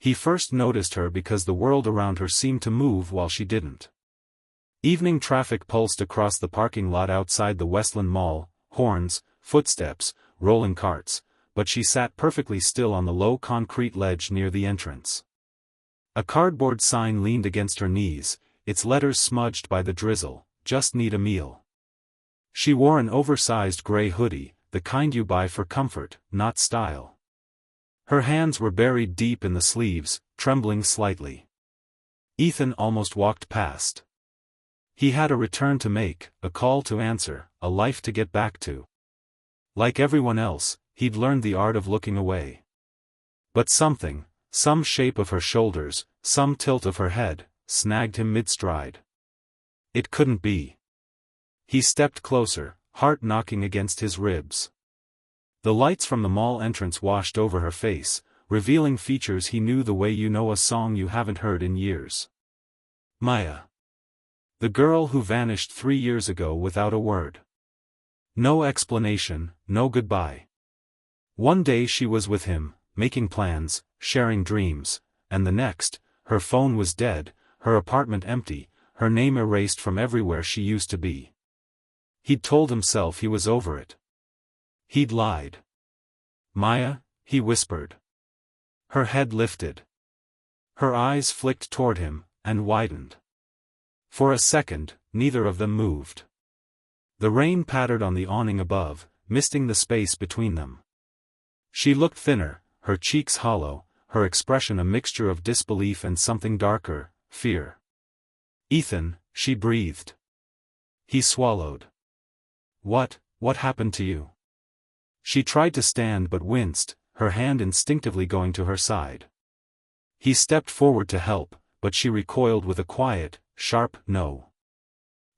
He first noticed her because the world around her seemed to move while she didn't. Evening traffic pulsed across the parking lot outside the Westland Mall, horns, footsteps, rolling carts, but she sat perfectly still on the low concrete ledge near the entrance. A cardboard sign leaned against her knees, its letters smudged by the drizzle, "Just need a meal." She wore an oversized gray hoodie, the kind you buy for comfort, not style. Her hands were buried deep in the sleeves, trembling slightly. Ethan almost walked past. He had a return to make, a call to answer, a life to get back to. Like everyone else, he'd learned the art of looking away. But something, some shape of her shoulders, some tilt of her head, snagged him mid-stride. It couldn't be. He stepped closer, heart knocking against his ribs. The lights from the mall entrance washed over her face, revealing features he knew the way you know a song you haven't heard in years. Maya. The girl who vanished 3 years ago without a word. No explanation, no goodbye. One day she was with him, making plans, sharing dreams, and the next, her phone was dead, her apartment empty, her name erased from everywhere she used to be. He'd told himself he was over it. He'd lied. "Maya," he whispered. Her head lifted. Her eyes flicked toward him, and widened. For a second, neither of them moved. The rain pattered on the awning above, misting the space between them. She looked thinner, her cheeks hollow, her expression a mixture of disbelief and something darker, fear. "Ethan," she breathed. He swallowed. What happened to you?" She tried to stand but winced, her hand instinctively going to her side. He stepped forward to help, but she recoiled with a quiet, sharp no.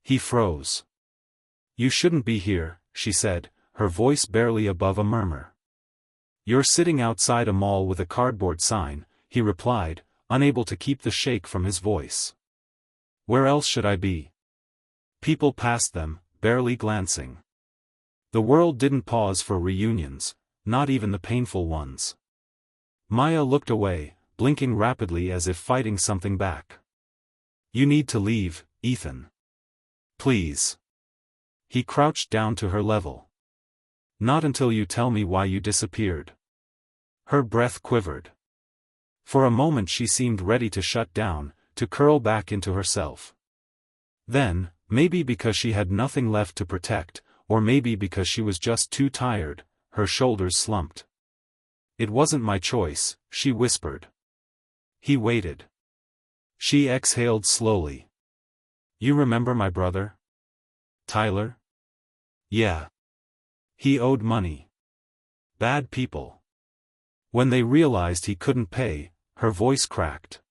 He froze. "You shouldn't be here," she said, her voice barely above a murmur. "You're sitting outside a mall with a cardboard sign," he replied, unable to keep the shake from his voice. "Where else should I be?" People passed them, barely glancing. The world didn't pause for reunions, not even the painful ones. Maya looked away, blinking rapidly as if fighting something back. "You need to leave, Ethan. Please." He crouched down to her level. "Not until you tell me why you disappeared." Her breath quivered. For a moment she seemed ready to shut down, to curl back into herself. Then, maybe because she had nothing left to protect, or maybe because she was just too tired, her shoulders slumped. "It wasn't my choice," she whispered. He waited. She exhaled slowly. "You remember my brother? Tyler?" "Yeah. He owed money. Bad people. When they realized he couldn't pay," her voice cracked.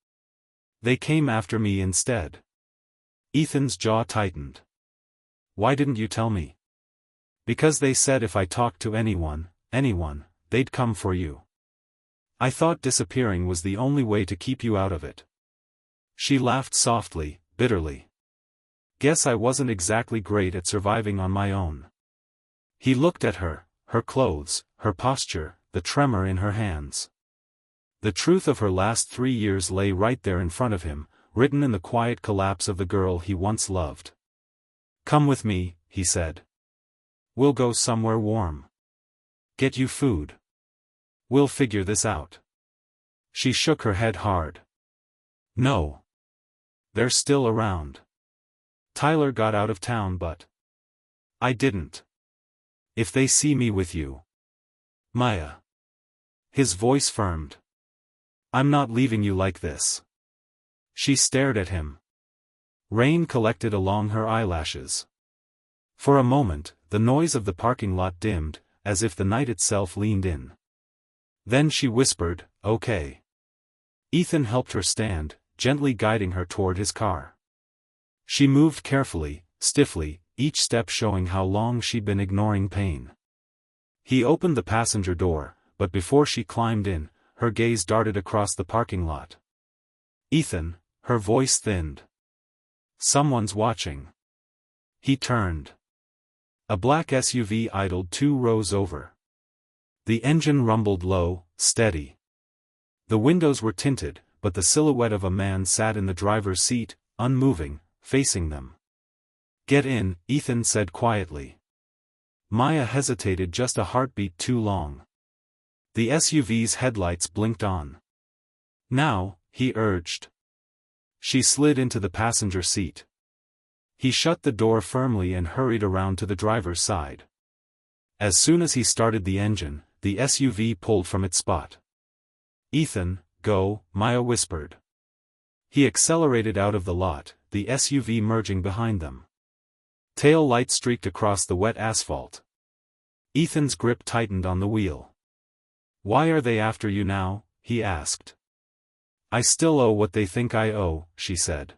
"They came after me instead." Ethan's jaw tightened. "Why didn't you tell me?" "Because they said if I talked to anyone, they'd come for you. I thought disappearing was the only way to keep you out of it." She laughed softly, bitterly. "Guess I wasn't exactly great at surviving on my own." He looked at her, her clothes, her posture, the tremor in her hands. The truth of her last 3 years lay right there in front of him, written in the quiet collapse of the girl he once loved. "Come with me," he said. "We'll go somewhere warm. Get you food. We'll figure this out." She shook her head hard. "No. They're still around. Tyler got out of town but I didn't. If they see me with you, Maya." His voice firmed. "I'm not leaving you like this." She stared at him. Rain collected along her eyelashes. For a moment, the noise of the parking lot dimmed, as if the night itself leaned in. Then she whispered, "Okay." Ethan helped her stand, gently guiding her toward his car. She moved carefully, stiffly, each step showing how long she'd been ignoring pain. He opened the passenger door, but before she climbed in, her gaze darted across the parking lot. "Ethan," her voice thinned. "Someone's watching." He turned. A black SUV idled 2 rows over. The engine rumbled low, steady. The windows were tinted, but the silhouette of a man sat in the driver's seat, unmoving, facing them. "Get in," Ethan said quietly. Maya hesitated just a heartbeat too long. The SUV's headlights blinked on. "Now," he urged. She slid into the passenger seat. He shut the door firmly and hurried around to the driver's side. As soon as he started the engine, the SUV pulled from its spot. "Ethan, go," Maya whispered. He accelerated out of the lot, the SUV merging behind them. Tail lights streaked across the wet asphalt. Ethan's grip tightened on the wheel. "Why are they after you now?" he asked. "I still owe what they think I owe," she said.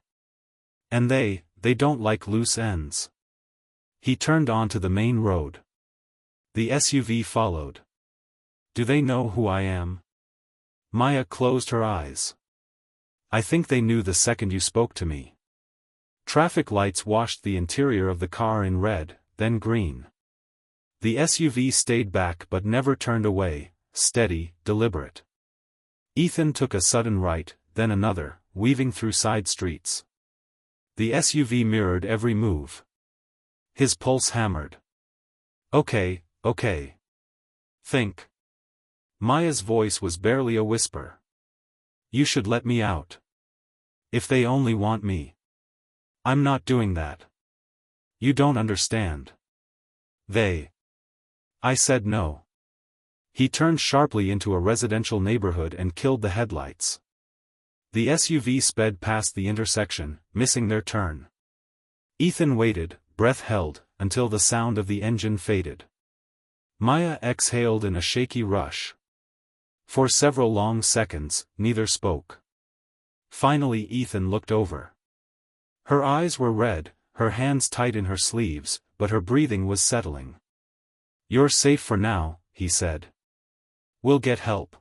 "And they don't like loose ends." He turned onto the main road. The SUV followed. "Do they know who I am?" Maya closed her eyes. "I think they knew the second you spoke to me." Traffic lights washed the interior of the car in red, then green. The SUV stayed back but never turned away, steady, deliberate. Ethan took a sudden right, then another, weaving through side streets. The SUV mirrored every move. His pulse hammered. Okay. Think." Maya's voice was barely a whisper. "You should let me out. If they only want me. I'm not doing that. You don't understand. I said no." He turned sharply into a residential neighborhood and killed the headlights. The SUV sped past the intersection, missing their turn. Ethan waited, breath held, until the sound of the engine faded. Maya exhaled in a shaky rush. For several long seconds, neither spoke. Finally Ethan looked over. Her eyes were red, her hands tight in her sleeves, but her breathing was settling. "You're safe for now," he said. "We'll get help.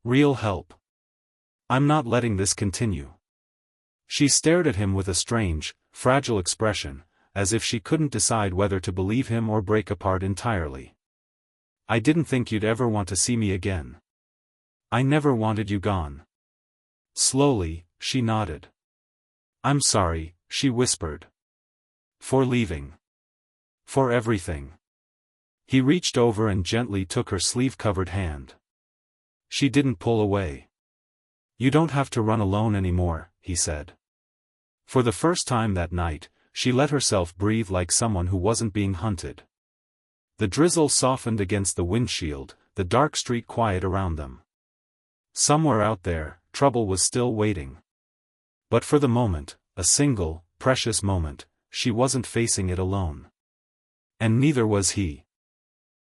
Real help. I'm not letting this continue." She stared at him with a strange, fragile expression, as if she couldn't decide whether to believe him or break apart entirely. "I didn't think you'd ever want to see me again. I never wanted you gone." Slowly, she nodded. "I'm sorry," she whispered. "For leaving. For everything." He reached over and gently took her sleeve-covered hand. She didn't pull away. "You don't have to run alone anymore," he said. For the first time that night, she let herself breathe like someone who wasn't being hunted. The drizzle softened against the windshield, the dark street quiet around them. Somewhere out there, trouble was still waiting. But for the moment, a single, precious moment, she wasn't facing it alone. And neither was he.